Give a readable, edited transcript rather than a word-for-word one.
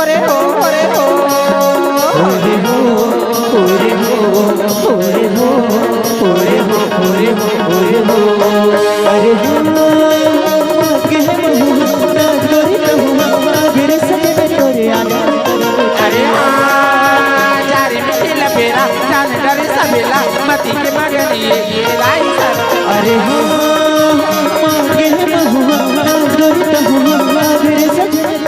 ओरे हो ओरे हो ओरे हो ओरे हो ओरे हो ओरे हो ओरे हो ओरे हो अरे हो के बहुआ गोरी बहुआ मेरे सजे में तोरे आना अरे हाँ जारे में खेला बेरा जाने डरे सबेला मती के मगन ये लाई सर अरे हो के बहुआ गोरी बहुआ मेरे सजे में